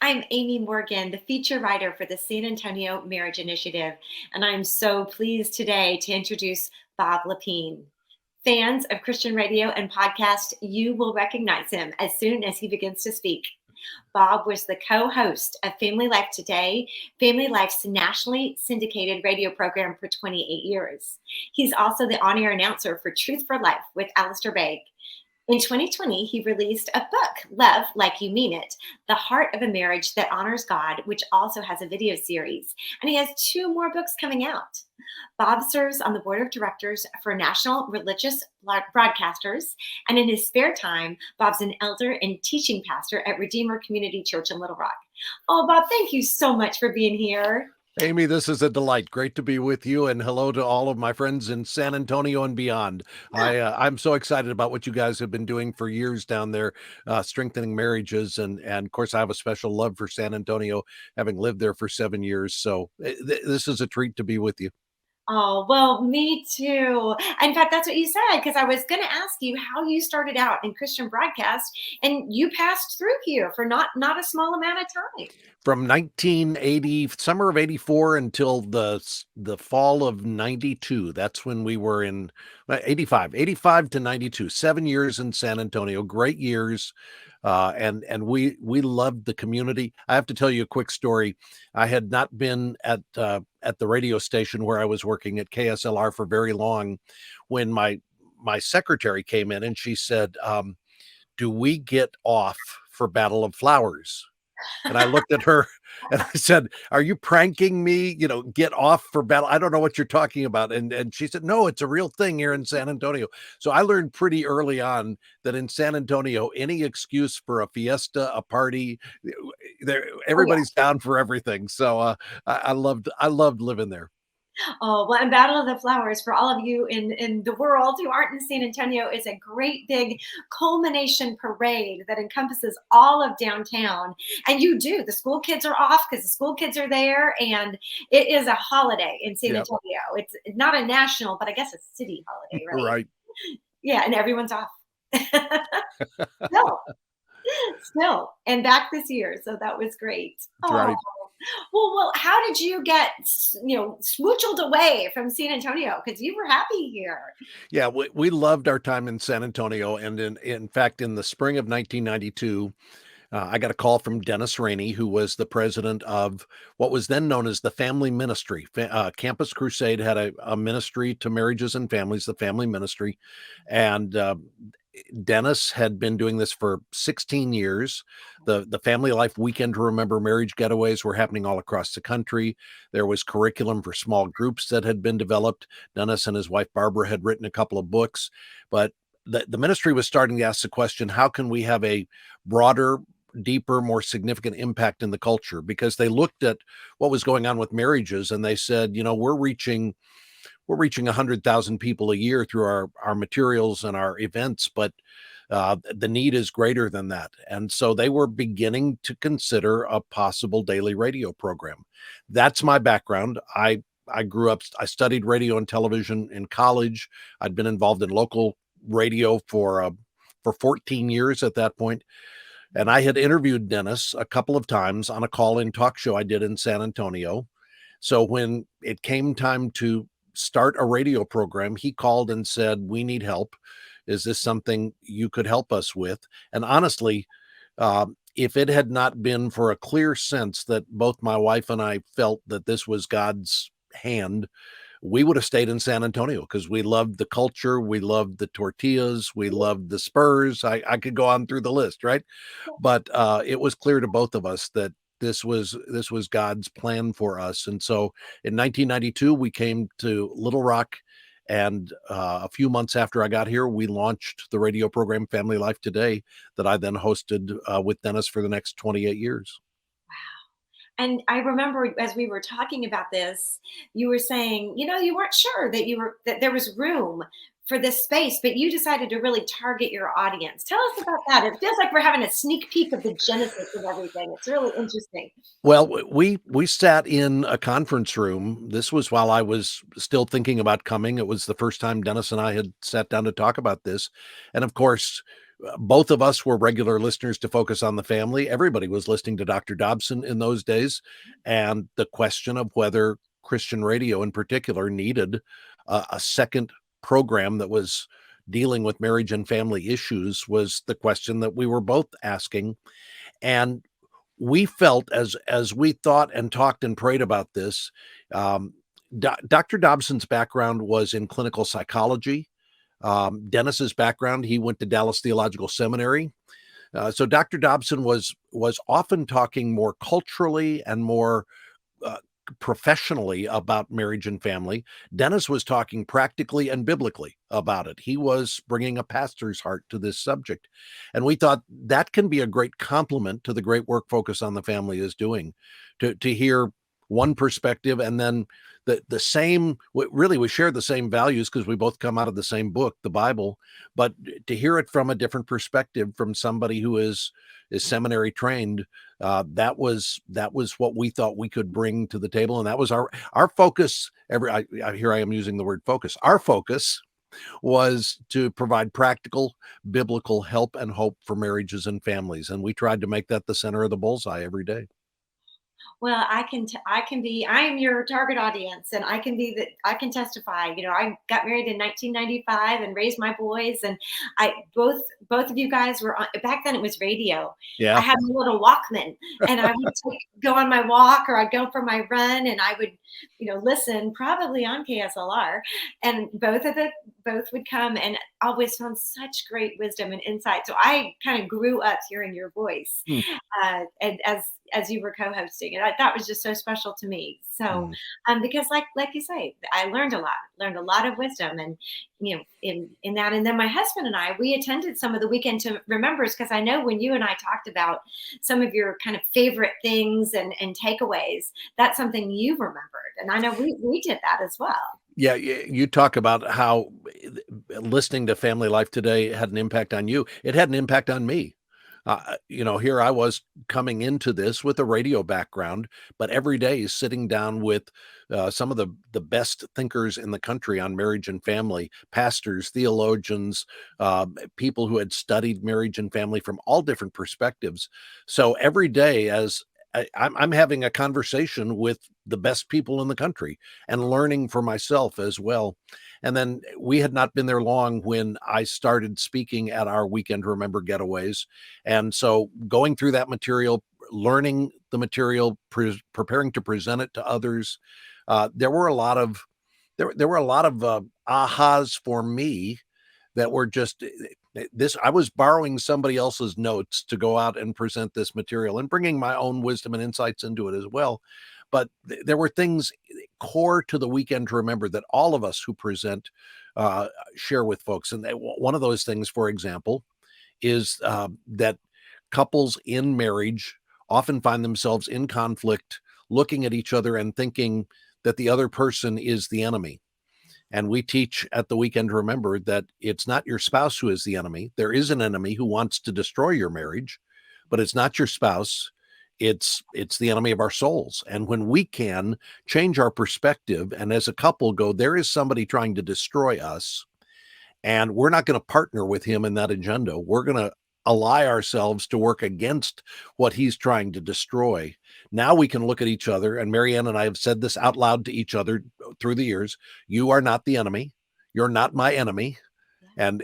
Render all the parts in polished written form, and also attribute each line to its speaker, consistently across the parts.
Speaker 1: I'm Amy Morgan, the feature writer for the San Antonio Marriage Initiative, and I'm so pleased today to introduce Bob Lepine. Fans of Christian radio and podcast, you will recognize him as soon as he begins to speak. Bob was the co host of Family Life Today, Family Life's nationally syndicated radio program for 28 years. He's also the on air announcer for Truth for Life with Alistair Begg. In 2020, he released a book, Love Like You Mean It, The Heart of a Marriage That Honors God, which also has a video series. And he has two more books coming out. Bob serves on the board of directors for National Religious Broadcasters. And in his spare time, Bob's an elder and teaching pastor at Redeemer Community Church in Little Rock. Oh, Bob, thank you so much for being here.
Speaker 2: Amy, this is a delight. Great to be with you, and hello to all of my friends in San Antonio and beyond. I'm so excited about what you guys have been doing for years down there, strengthening marriages, and of course, I have a special love for San Antonio, having lived there for 7 years. So this is a treat to be with you.
Speaker 1: Oh, well, me too. In fact, that's what you said, because I was going to ask you how you started out in Christian broadcast, and you passed through here for not a small amount of time.
Speaker 2: From 1980, summer of 84 until the fall of 92. That's when we were in 85 to 92, 7 years in San Antonio, great years. And we loved the community. I have to tell you a quick story. I had not been at the radio station where I was working at KSLR for very long when my secretary came in and she said, do we get off for Battle of Flowers? And I looked at her and I said, are you pranking me? Get off for battle. I don't know what you're talking about. And she said, no, it's a real thing here in San Antonio. So I learned pretty early on that in San Antonio, any excuse for a fiesta, a party, everybody's down for everything. So I loved living there.
Speaker 1: Oh, well, and Battle of the Flowers, for all of you in the world who aren't in San Antonio, is a great big culmination parade that encompasses all of downtown. And the school kids are off because the school kids are there. And it is a holiday in San Antonio. It's not a national, but I guess a city holiday, right?
Speaker 2: Right.
Speaker 1: Yeah, and everyone's off. No. Still, and back this year, so that was great.
Speaker 2: That's right.
Speaker 1: Well, how did you get smooched away from San Antonio? Because you were happy here.
Speaker 2: Yeah, we loved our time in San Antonio, and in fact, in the spring of 1992, I got a call from Dennis Rainey, who was the president of what was then known as the Family Ministry. Campus Crusade had a ministry to marriages and families, the Family Ministry, and Dennis had been doing this for 16 years. The Family Life Weekend to Remember marriage getaways were happening all across the country. There was curriculum for small groups that had been developed. Dennis and his wife Barbara had written a couple of books, but the ministry was starting to ask the question, how can we have a broader, deeper, more significant impact in the culture? Because they looked at what was going on with marriages and they said, we're reaching 100,000 people a year through our materials and our events, but the need is greater than that. And so they were beginning to consider a possible daily radio program. That's my background. I grew up, I studied radio and television in college. I'd been involved in local radio for 14 years at that point. And I had interviewed Dennis a couple of times on a call-in talk show I did in San Antonio. So when it came time to start a radio program, he called and said, we need help. Is this something you could help us with? And honestly, if it had not been for a clear sense that both my wife and I felt that this was God's hand, we would have stayed in San Antonio because we loved the culture. We loved the tortillas. We loved the Spurs. I could go on through the list, right? But it was clear to both of us that this was God's plan for us. And so in 1992, we came to Little Rock, and a few months after I got here, we launched the radio program Family Life Today that I then hosted with Dennis for the next 28 years.
Speaker 1: Wow. And I remember as we were talking about this, you were saying, you weren't sure that there was room for this space, but you decided to really target your audience. Tell us about that. It feels like we're having a sneak peek of the genesis of everything. It's really interesting.
Speaker 2: Well, we sat in a conference room. This was while I was still thinking about coming. It was the first time Dennis and I had sat down to talk about this. And of course, both of us were regular listeners to Focus on the Family. Everybody was listening to Dr. Dobson in those days. And the question of whether Christian radio in particular needed a second program that was dealing with marriage and family issues was the question that we were both asking. And we felt, as we thought and talked and prayed about this, um, Dr. Dobson's background was in clinical psychology. Dennis's background, he went to Dallas Theological Seminary. So Dr. Dobson was often talking more culturally and more uh, professionally about marriage and family. Dennis was talking practically and biblically about it. He was bringing a pastor's heart to this subject. And we thought that can be a great complement to the great work Focus on the Family is doing, to hear one perspective, and then the same, really we share the same values because we both come out of the same book, the Bible, but to hear it from a different perspective from somebody who is seminary trained. That was what we thought we could bring to the table, and that was our focus. Here I am using the word focus. Our focus was to provide practical biblical help and hope for marriages and families, and we tried to make that the center of the bullseye every day.
Speaker 1: Well, I can be, I am your target audience, and I can be that, I can testify. I got married in 1995 and raised my boys, and I both of you guys were on, back then it was radio. I
Speaker 2: Yeah.
Speaker 1: had a little Walkman, and I would go on my walk, or I'd go for my run, and I would, listen probably on KSLR, and both would come, and always found such great wisdom and insight. So I kind of grew up hearing your voice,
Speaker 2: Hmm.
Speaker 1: and as you were co-hosting, and that was just so special to me. So,
Speaker 2: Mm.
Speaker 1: because like you say, I learned a lot of wisdom, and in that. And then my husband and I, we attended some of the Weekend to Remembers, because I know when you and I talked about some of your kind of favorite things and takeaways, that's something you've remembered, and I know we did that as well.
Speaker 2: Yeah, you talk about how listening to Family Life Today had an impact on you. It had an impact on me. Here I was coming into this with a radio background, but every day sitting down with some of the best thinkers in the country on marriage and family, pastors, theologians, people who had studied marriage and family from all different perspectives. So every day, as I'm having a conversation with the best people in the country and learning for myself as well. And then we had not been there long when I started speaking at our Weekend Remember getaways. And so going through that material, learning the material, preparing to present it to others, there were a lot of ahas for me that were just this. I was borrowing somebody else's notes to go out and present this material and bringing my own wisdom and insights into it as well. But there were things core to the Weekend to Remember that all of us who present share with folks. And one of those things, for example, is that couples in marriage often find themselves in conflict, looking at each other and thinking that the other person is the enemy. And we teach at the Weekend to Remember that it's not your spouse who is the enemy. There is an enemy who wants to destroy your marriage, but it's not your spouse. It's the enemy of our souls. And when we can change our perspective and as a couple go, there is somebody trying to destroy us, and we're not going to partner with him in that agenda. We're going to ally ourselves to work against what he's trying to destroy. Now we can look at each other, and Marianne and I have said this out loud to each other through the years. You are not the enemy. You're not my enemy. And,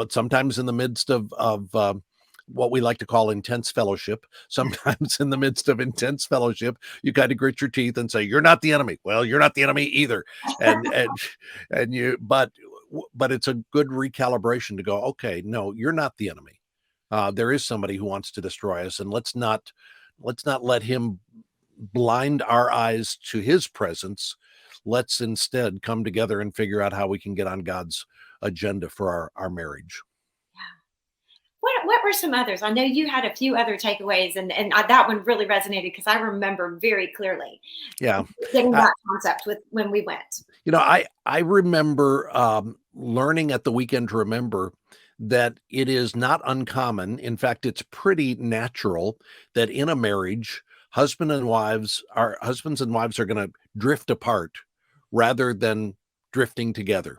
Speaker 2: sometimes in the midst of what we like to call intense fellowship, sometimes in the midst of intense fellowship, you kind of grit your teeth and say, you're not the enemy. Well, you're not the enemy either. And you, but it's a good recalibration to go, okay, no, you're not the enemy. There is somebody who wants to destroy us, and let's not let him blind our eyes to his presence. Let's instead come together and figure out how we can get on God's agenda for our marriage.
Speaker 1: What were some others? I know you had a few other takeaways, and that one really resonated, because I remember very clearly
Speaker 2: Yeah.
Speaker 1: getting that concept with when we went.
Speaker 2: I remember learning at the Weekend to Remember that it is not uncommon. In fact, it's pretty natural that in a marriage, husbands and wives are going to drift apart rather than drifting together.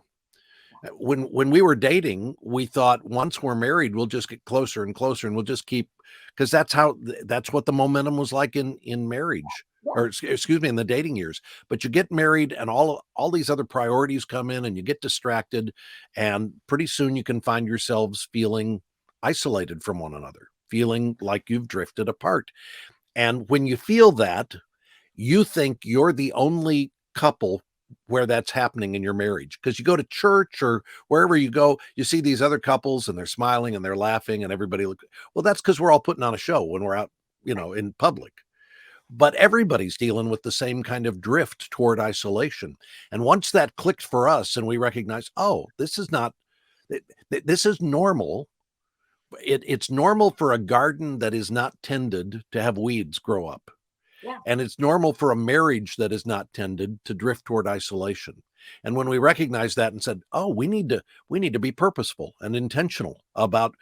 Speaker 2: When we were dating, we thought once we're married, we'll just get closer and closer, and we'll just keep, because that's what the momentum was like in marriage,
Speaker 1: Yeah.
Speaker 2: or excuse me, in the dating years. But you get married, and all these other priorities come in, and you get distracted, and pretty soon you can find yourselves feeling isolated from one another, feeling like you've drifted apart. And when you feel that, you think you're the only couple where that's happening in your marriage, because you go to church or wherever you go, you see these other couples and they're smiling and they're laughing and everybody look, well, that's because we're all putting on a show when we're out, in public. But everybody's dealing with the same kind of drift toward isolation. And once that clicked for us and we recognize, oh, this is not, this is normal. It's normal for a garden that is not tended to have weeds grow up.
Speaker 1: Yeah.
Speaker 2: And it's normal for a marriage that is not tended to drift toward isolation. And when we recognized that and said, "Oh, we need to be purposeful and intentional about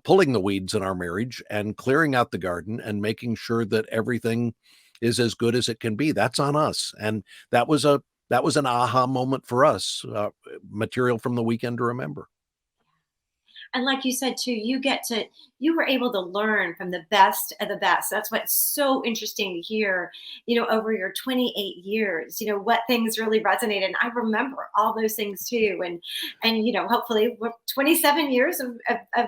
Speaker 2: pulling the weeds in our marriage and clearing out the garden and making sure that everything is as good as it can be," that's on us. And that was an aha moment for us, material from the weekend to remember.
Speaker 1: And like you said too, you were able to learn from the best of the best. That's what's so interesting to hear, over your 28 years, what things really resonated. And I remember all those things too. And hopefully we're 27 years of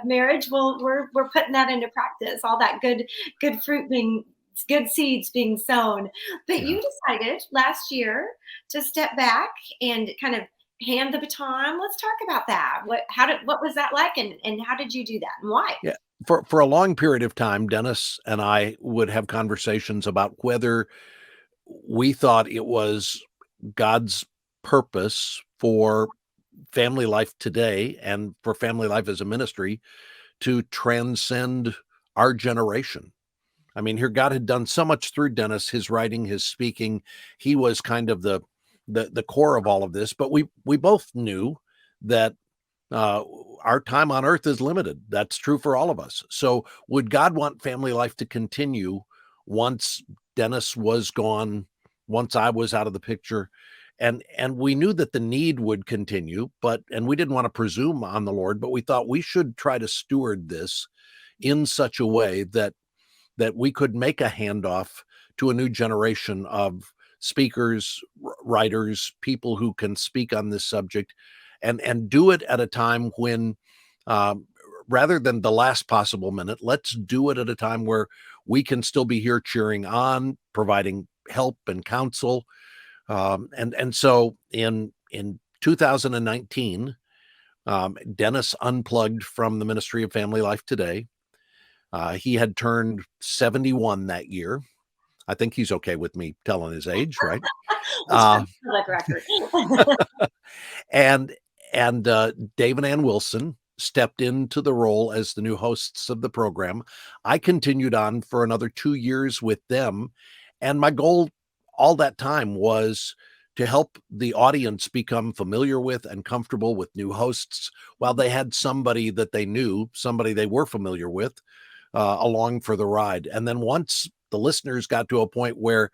Speaker 1: marriage, we're putting that into practice, all that good fruit being good seeds being sown. But
Speaker 2: Yeah.
Speaker 1: you decided last year to step back and kind of hand the baton. Let's talk about that. What was that like, and how did you do that, and why?
Speaker 2: Yeah. For a long period of time, Dennis and I would have conversations about whether we thought it was God's purpose for Family Life Today and for Family Life as a ministry to transcend our generation. I mean, here God had done so much through Dennis, his writing, his speaking. He was kind of the core of all of this. But we both knew that uh, our time on earth is limited. That's true for all of us. So, would God want Family Life to continue once Dennis was gone, once I was out of the picture? And we knew that the need would continue, and we didn't want to presume on the Lord, but we thought we should try to steward this in such a way that we could make a handoff to a new generation of speakers, writers, people who can speak on this subject, and do it at a time when, um, rather than the last possible minute, let's do it at a time where we can still be here cheering on, providing help and counsel. And so in 2019, Dennis unplugged from the ministry of Family Life Today. He had turned 71 that year. I think he's okay with me telling his age, right?
Speaker 1: Let's put
Speaker 2: Uh,
Speaker 1: it on the record.
Speaker 2: and and Dave and Ann Wilson stepped into the role as the new hosts of the program. I continued on for another 2 years with them, and my goal all that time was to help the audience become familiar with and comfortable with new hosts while they had somebody that they knew, somebody they were familiar with, along for the ride. And then once the listeners got to a point where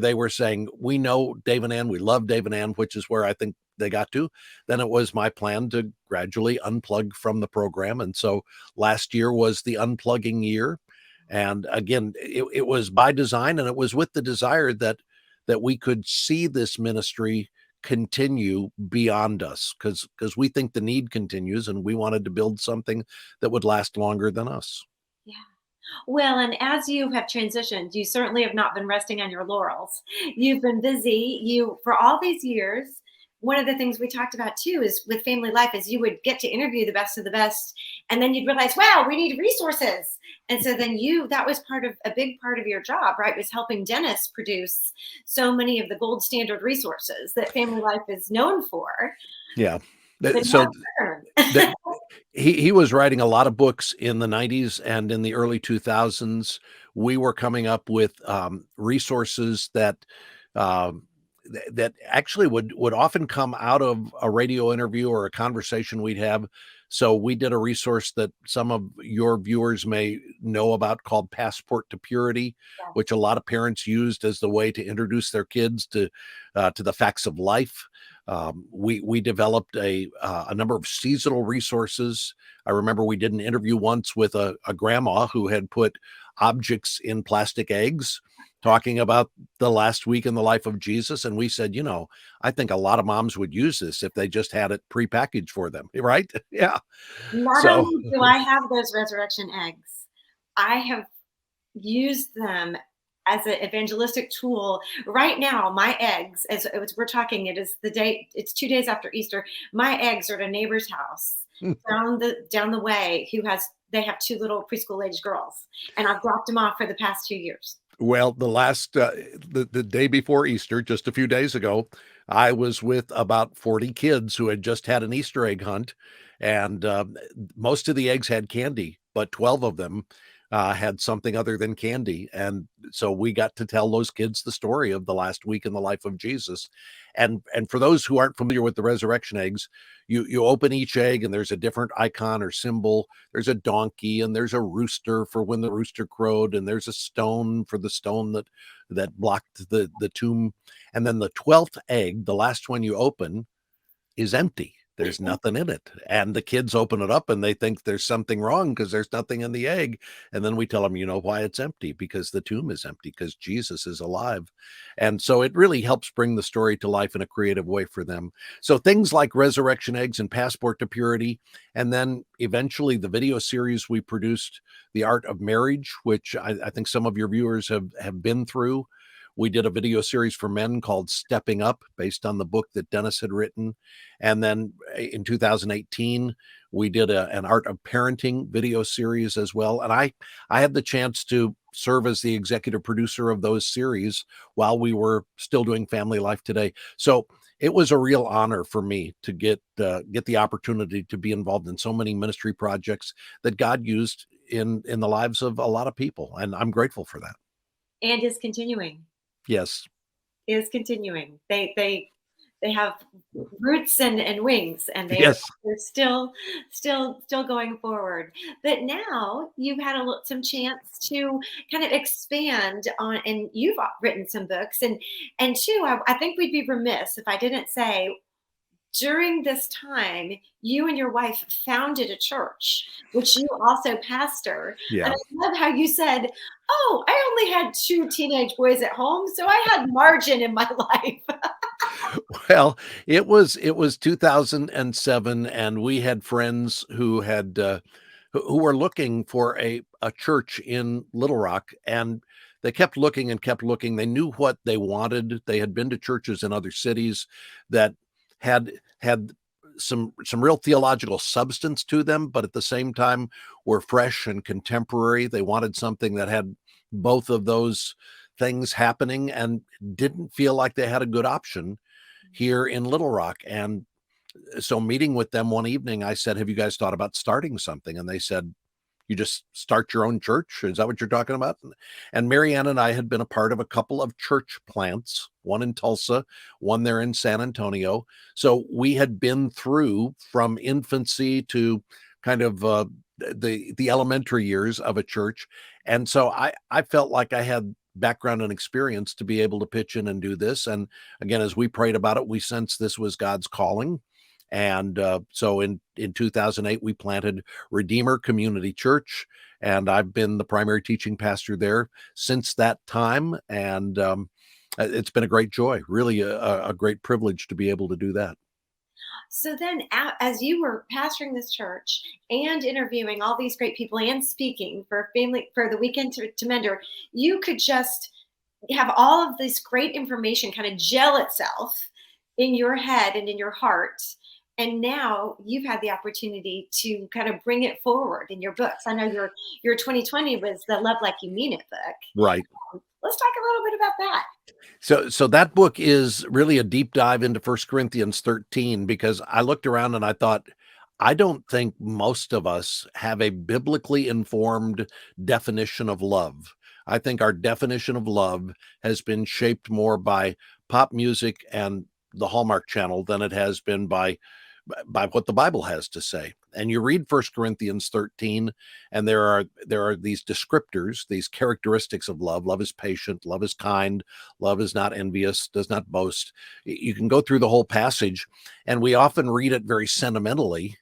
Speaker 2: they were saying, "We know Dave and Ann, we love Dave and Ann," which is where I think they got to, then it was my plan to gradually unplug from the program. And so last year was the unplugging year. And again, it was by design, and it was with the desire that we could see this ministry continue beyond us, because we think the need continues, and we wanted to build something that would last longer than us.
Speaker 1: Yeah. Well, and as you have transitioned, you certainly have not been resting on your laurels. You've been busy. For all these years, one of the things we talked about too is with Family Life is you would get to interview the best of the best, and then you'd realize, wow, we need resources. And so then that was a big part of your job, right? Was helping Dennis produce so many of the gold standard resources that Family Life is known for.
Speaker 2: Yeah.
Speaker 1: But now
Speaker 2: So
Speaker 1: it's your
Speaker 2: that
Speaker 1: turn.
Speaker 2: he was writing a lot of books in the 90s and in the early 2000s. We were coming up with resources um, that actually would often come out of a radio interview or a conversation we'd have. So we did a resource that some of your viewers may know about called Passport to Purity,
Speaker 1: Yes.
Speaker 2: which a lot of parents used as the way to introduce their kids to the facts of life. We developed a number of seasonal resources. I remember we did an interview once with a grandma who had put objects in plastic eggs, talking about the last week in the life of Jesus. And we said, I think a lot of moms would use this if they just had it prepackaged for them, right? Yeah.
Speaker 1: Not
Speaker 2: So,
Speaker 1: only do I have those resurrection eggs, I have used them as an evangelistic tool. Right now, my eggs, as we're talking, it is the day, it's 2 days after Easter. My eggs are at a neighbor's house down the way they have two little preschool age girls, and I've dropped them off for the past 2 years.
Speaker 2: well, the day before Easter, just a few days ago, I was with about 40 kids who had just had an Easter egg hunt, and most of the eggs had candy, but 12 of them had something other than candy. And so we got to tell those kids the story of the last week in the life of Jesus. And for those who aren't familiar with the resurrection eggs, you open each egg and there's a different icon or symbol. There's a donkey and there's a rooster for when the rooster crowed, and there's a stone for the stone that blocked the tomb. And then the 12th egg, the last one you open, is empty. There's nothing in it. And the kids open it up and they think there's something wrong because there's nothing in the egg. And then we tell them, you know why it's empty? Because the tomb is empty, because Jesus is alive. And so it really helps bring the story to life in a creative way for them. So things like resurrection eggs and passport to purity. And then eventually the video series we produced, The Art of Marriage, which I think some of your viewers have been through. We did a video series for men called Stepping Up, based on the book that Dennis had written. And then in 2018, we did an Art of Parenting video series as well. And I had the chance to serve as the executive producer of those series while we were still doing Family Life Today. So it was a real honor for me to get the opportunity to be involved in so many ministry projects that God used in the lives of a lot of people. And I'm grateful for that.
Speaker 1: And is continuing.
Speaker 2: Yes.
Speaker 1: Is continuing. They have roots and wings, and
Speaker 2: Yes.
Speaker 1: they're still going forward. But now you've had some chance to kind of expand on, and you've written some books, and two, I think we'd be remiss if I didn't say, during this time, you and your wife founded a church, which you also pastor. And
Speaker 2: Yeah.
Speaker 1: I love how you said, "Oh, I only had two teenage boys at home, so I had margin in my life."
Speaker 2: Well, it was 2007, and we had friends who had who were looking for a church in Little Rock, and they kept looking and kept looking. They knew what they wanted. They had been to churches in other cities that had some real theological substance to them, but at the same time were fresh and contemporary. They wanted something that had both of those things happening, and didn't feel like they had a good option here in Little Rock. And so meeting with them one evening, I said, have you guys thought about starting something? And they said, you just start your own church? Is that what you're talking about? And Marianne and I had been a part of a couple of church plants, one in Tulsa, one there in San Antonio. So we had been through from infancy to kind of the elementary years of a church. And so I felt like I had background and experience to be able to pitch in and do this. And again, as we prayed about it, we sensed this was God's calling. And so in 2008, we planted Redeemer Community Church, and I've been the primary teaching pastor there since that time. And it's been a great joy, really a great privilege to be able to do that.
Speaker 1: So then, as you were pastoring this church and interviewing all these great people and speaking for the Weekend to Mender, you could just have all of this great information kind of gel itself in your head and in your heart. And now you've had the opportunity to kind of bring it forward in your books. I know your 2020 was the Love Like You Mean It book.
Speaker 2: Right.
Speaker 1: Let's talk a little bit about that.
Speaker 2: So that book is really a deep dive into 1 Corinthians 13, because I looked around and I thought, I don't think most of us have a biblically informed definition of love. I think our definition of love has been shaped more by pop music and the Hallmark Channel than it has been by by what the Bible has to say. And you read 1 Corinthians 13, and there are these descriptors, these characteristics of love. Love is patient, love is kind, love is not envious, does not boast. You can go through the whole passage, and we often read it very sentimentally,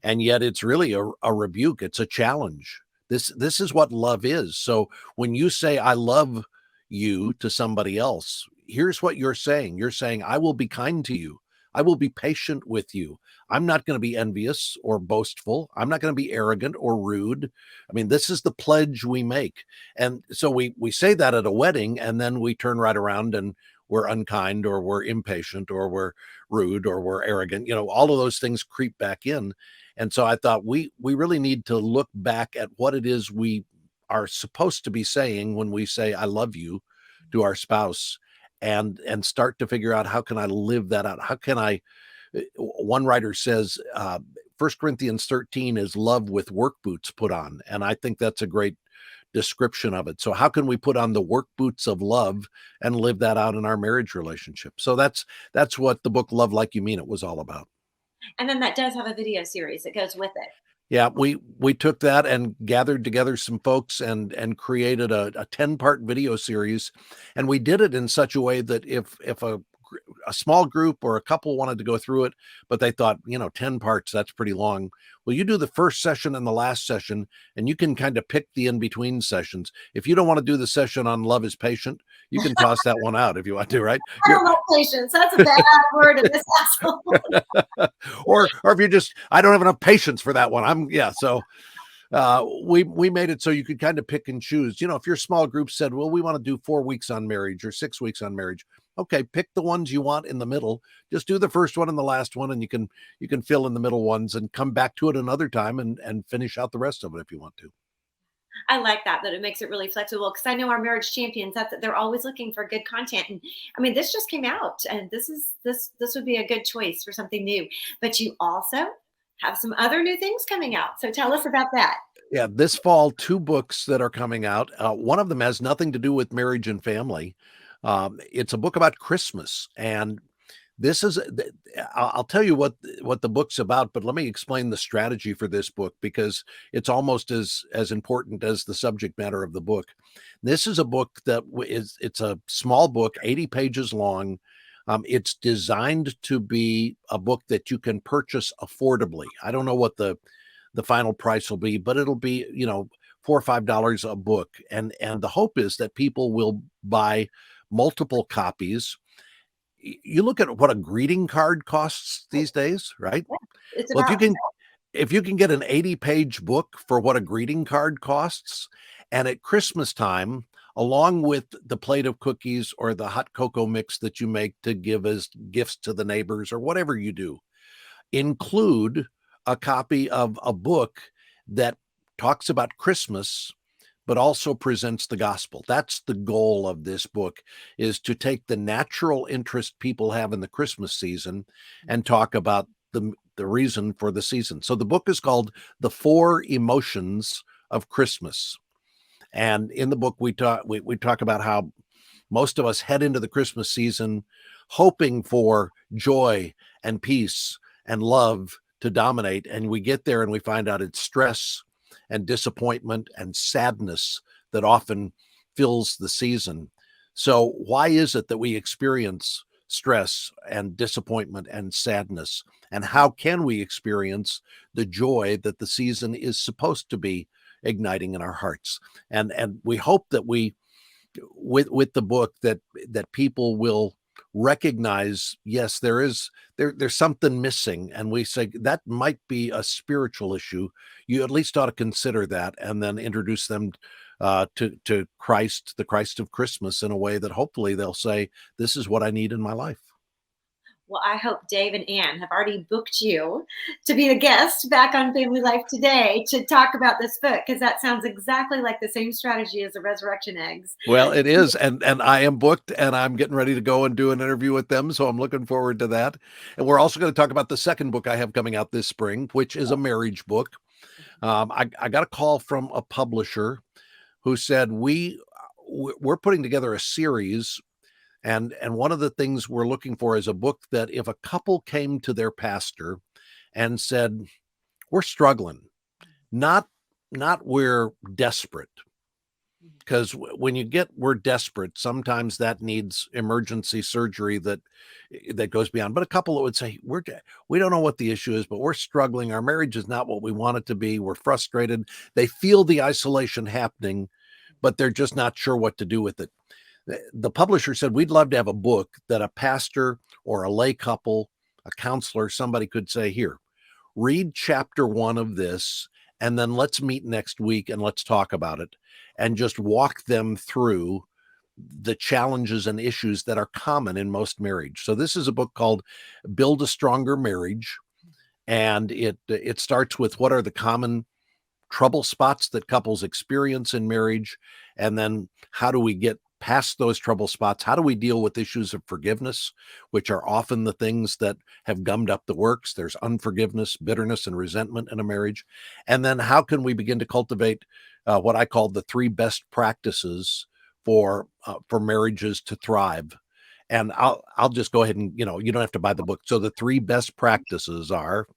Speaker 2: and yet it's really a rebuke. It's a challenge. This is what love is. So when you say I love you to somebody else, here's what you're saying. You're saying, I will be kind to you. I will be patient with you. I'm not going to be envious or boastful. I'm not going to be arrogant or rude. I mean, this is the pledge we make. And so we say that at a wedding, and then we turn right around and we're unkind, or we're impatient, or we're rude, or we're arrogant. All of those things creep back in. And so I thought we really need to look back at what it is we are supposed to be saying when we say I love you to our spouse, and start to figure out, how can I live that out? How can I one writer says 1 Corinthians 13 is love with work boots put on, and I think that's a great description of it. So how can we put on the work boots of love and live that out in our marriage relationship? So that's what the book Love Like You Mean It was all about.
Speaker 1: And then that does have a video series that goes with it.
Speaker 2: Yeah, we took that and gathered together some folks and created a 10-part video series, and we did it in such a way that if a small group or a couple wanted to go through it, but they thought, 10 parts, that's pretty long. Well, you do the first session and the last session, and you can kind of pick the in-between sessions. If you don't want to do the session on love is patient, you can toss that one out if you want to, right?
Speaker 1: I don't like patience. That's a bad word in this household.
Speaker 2: or if you're just, I don't have enough patience for that one. So we made it so you could kind of pick and choose. If your small group said, well, we want to do 4 weeks on marriage or 6 weeks on marriage, okay, pick the ones you want in the middle. Just do the first one and the last one, and you can fill in the middle ones and come back to it another time and finish out the rest of it if you want to.
Speaker 1: I like that it makes it really flexible, because I know our marriage champions, they're always looking for good content. And I mean, this just came out, and this would be a good choice for something new. But you also have some other new things coming out. So tell us about that.
Speaker 2: Yeah, this fall, 2 books that are coming out. One of them has nothing to do with marriage and family. It's a book about Christmas, and this is, I'll tell you what the book's about, but let me explain the strategy for this book, because it's almost as important as the subject matter of the book. This is a book that it's a small book, 80 pages long. It's designed to be a book that you can purchase affordably. I don't know what the final price will be, but it'll be, $4 or $5 a book. And the hope is that people will buy multiple copies. You look at what a greeting card costs these days, right?
Speaker 1: It's
Speaker 2: Well,
Speaker 1: about
Speaker 2: if you can get an 80-page book for what a greeting card costs, and at Christmas time, along with the plate of cookies or the hot cocoa mix that you make to give as gifts to the neighbors or whatever you do, include a copy of a book that talks about Christmas, but also presents the gospel. That's the goal of this book, is to take the natural interest people have in the Christmas season and talk about the reason for the season. So the book is called The 4 Emotions of Christmas. And in the book, we talk about how most of us head into the Christmas season hoping for joy and peace and love to dominate. And we get there and we find out it's stress and disappointment and sadness that often fills the season. So why is it that we experience stress and disappointment and sadness? And how can we experience the joy that the season is supposed to be igniting in our hearts? And we hope that we, with the book, that people will recognize, yes, there's something missing, and we say that might be a spiritual issue. You at least ought to consider that, and then introduce them to Christ, the Christ of Christmas, in a way that hopefully they'll say, this is what I need in my life.
Speaker 1: Well, I hope Dave and Ann have already booked you to be a guest back on Family Life Today to talk about this book, because that sounds exactly like the same strategy as the resurrection eggs.
Speaker 2: Well, it is, and I am booked, and I'm getting ready to go and do an interview with them, so I'm looking forward to that. And we're also going to talk about the second book I have coming out this spring, which is a marriage book. I got a call from a publisher who said, we're putting together a series, and one of the things we're looking for is a book that if a couple came to their pastor and said, we're struggling, not we're desperate. Because when we're desperate, sometimes that needs emergency surgery that goes beyond. But a couple that would say, we don't know what the issue is, but we're struggling. Our marriage is not what we want it to be. We're frustrated. They feel the isolation happening, but they're just not sure what to do with it. The publisher said, we'd love to have a book that a pastor or a lay couple, a counselor, somebody could say, here, read chapter 1 of this, and then let's meet next week and let's talk about it, and just walk them through the challenges and issues that are common in most marriage. So this is a book called Build a Stronger Marriage, and it starts with what are the common trouble spots that couples experience in marriage, and then how do we get past those trouble spots? How do we deal with issues of forgiveness, which are often the things that have gummed up the works? There's unforgiveness, bitterness, and resentment in a marriage. And then how can we begin to cultivate what I call the 3 best practices for marriages to thrive? And I'll just go ahead and, you don't have to buy the book. So the 3 best practices are,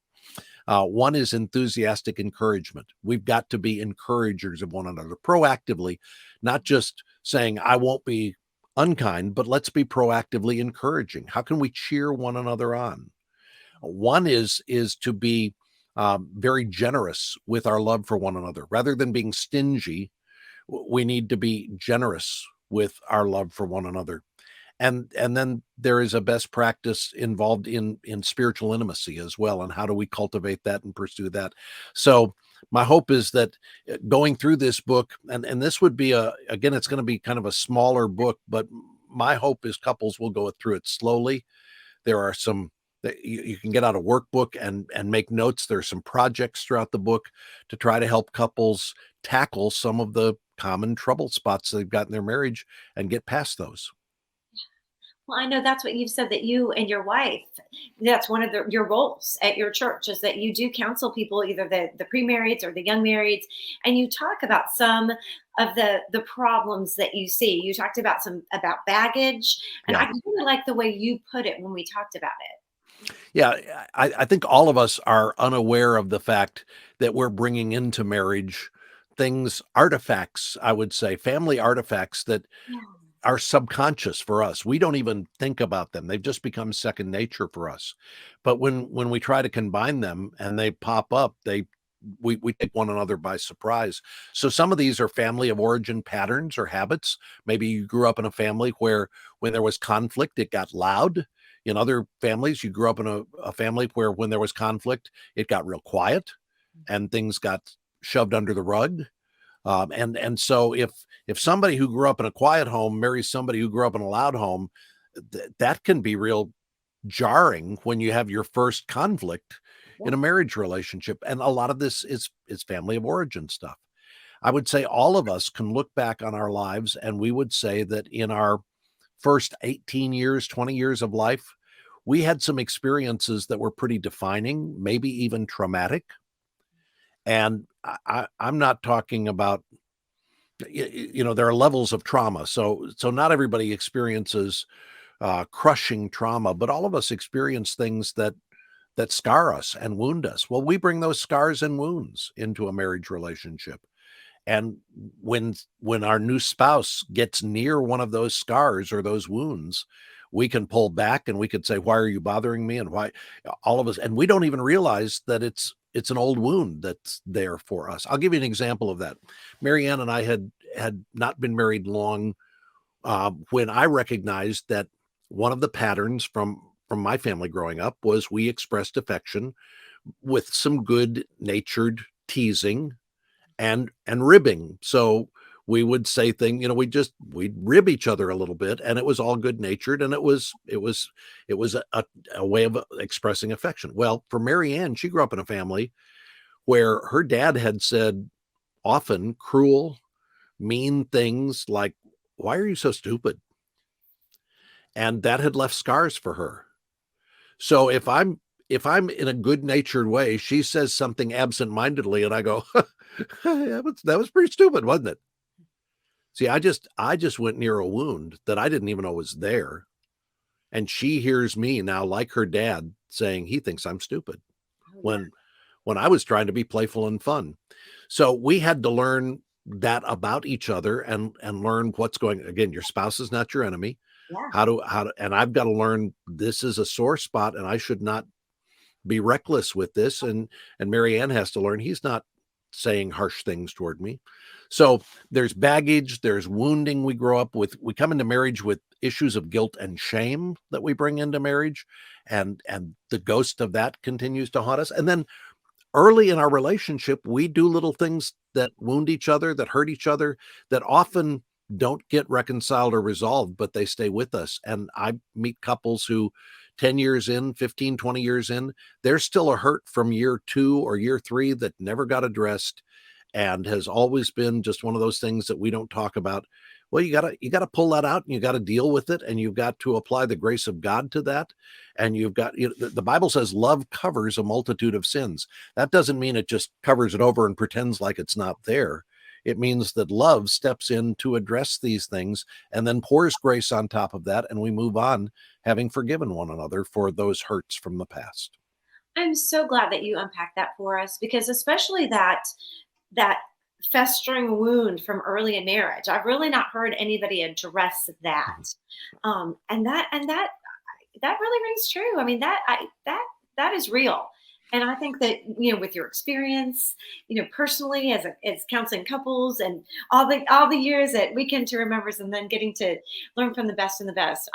Speaker 2: one is enthusiastic encouragement. We've got to be encouragers of one another proactively, not just saying, I won't be unkind, but let's be proactively encouraging. How can we cheer one another on? One is to be very generous with our love for one another. Rather than being stingy, we need to be generous with our love for one another. And then there is a best practice involved in spiritual intimacy as well, and how do we cultivate that and pursue that? So my hope is that going through this book, and this would be again, it's going to be kind of a smaller book, but my hope is couples will go through it slowly. There are some that you can get out a workbook and make notes. There's some projects throughout the book to try to help couples tackle some of the common trouble spots they've got in their marriage and get past those.
Speaker 1: Well, I know that's what you've said, that you and your wife, that's one of your roles at your church, is that you do counsel people, either the pre-marrieds or the young marrieds, and you talk about some of the problems that you see. You talked about some about baggage, and I
Speaker 2: Yeah.
Speaker 1: really like the way you put it when we talked about it.
Speaker 2: Yeah, I think all of us are unaware of the fact that we're bringing into marriage things, artifacts, I would say, family artifacts that
Speaker 1: Yeah.
Speaker 2: are subconscious for us. We don't even think about them. They've just become second nature for us. But when we try to combine them and they pop up, we take one another by surprise. So some of these are family of origin patterns or habits. Maybe you grew up in a family where when there was conflict, it got loud. In other families, you grew up in a family where when there was conflict, it got real quiet and things got shoved under the rug. And so if somebody who grew up in a quiet home marries somebody who grew up in a loud home, that can be real jarring when you have your first conflict
Speaker 1: Yeah.
Speaker 2: in a marriage relationship. And a lot of this is family of origin stuff. I would say all of us can look back on our lives and we would say that in our first 18 years, 20 years of life, we had some experiences that were pretty defining, maybe even traumatic. And I'm not talking about, there are levels of trauma. So not everybody experiences crushing trauma, but all of us experience things that scar us and wound us. Well, we bring those scars and wounds into a marriage relationship. And when our new spouse gets near one of those scars or those wounds, we can pull back and we could say, why are you bothering me? And why all of us, and we don't even realize that it's an old wound that's there for us. I'll give you an example of that. Marianne and I had not been married long when I recognized that one of the patterns from my family growing up was we expressed affection with some good natured teasing and ribbing. So we would say things, we'd rib each other a little bit, and it was all good natured, and it was a way of expressing affection. Well, for Marianne, she grew up in a family where her dad had said often cruel, mean things like, "Why are you so stupid?" And that had left scars for her. So if I'm in a good-natured way, she says something absent-mindedly, and I go, that was pretty stupid, wasn't it? See, I just went near a wound that I didn't even know was there, and she hears me now, like her dad, saying he thinks I'm stupid. when I was trying to be playful and fun. So we had to learn that about each other and learn what's going. Again, your spouse is not your enemy.
Speaker 1: Yeah.
Speaker 2: And I've got to learn this is a sore spot and I should not be reckless with this. And Marianne has to learn he's not saying harsh things toward me. So there's baggage, there's wounding we grow up with. We come into marriage with issues of guilt and shame that we bring into marriage, and the ghost of that continues to haunt us. And then early in our relationship, we do little things that wound each other, that hurt each other, that often don't get reconciled or resolved, but they stay with us. And I meet couples who 10 years in, 15, 20 years in, there's still a hurt from year 2 or year 3 that never got addressed and has always been just one of those things that we don't talk about. Well, you gotta pull that out and you got to deal with it, and you've got to apply the grace of God to that. And you've got, the Bible says love covers a multitude of sins. That doesn't mean it just covers it over and pretends like it's not there. It means that love steps in to address these things and then pours grace on top of that, and we move on having forgiven one another for those hurts from the past.
Speaker 1: I'm so glad that you unpacked that for us, because especially that festering wound from early in marriage, I've really not heard anybody address
Speaker 2: Mhm.
Speaker 1: that. And that really rings true. I mean, that is real. And I think that, with your experience, personally, as counseling couples, and all the years at Weekend to Remembers, and then getting to learn from the best and the best,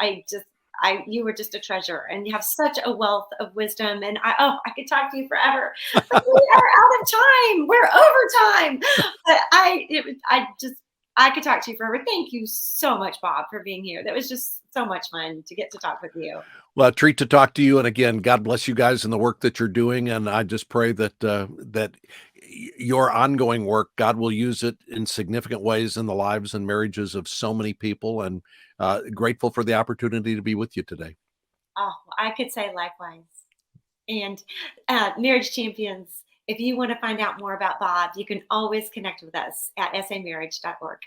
Speaker 1: you were just a treasure, and you have such a wealth of wisdom. And I could talk to you forever, but we are out of time. We're over time. But I could talk to you forever. Thank you so much, Bob, for being here. That was just so much fun to get to talk with you.
Speaker 2: Well, a treat to talk to you. And again, God bless you guys in the work that you're doing. And I just pray that your ongoing work, God will use it in significant ways in the lives and marriages of so many people. And grateful for the opportunity to be with you today.
Speaker 1: Oh, I could say likewise. And marriage champions, if you want to find out more about Bob, you can always connect with us at samarriage.org.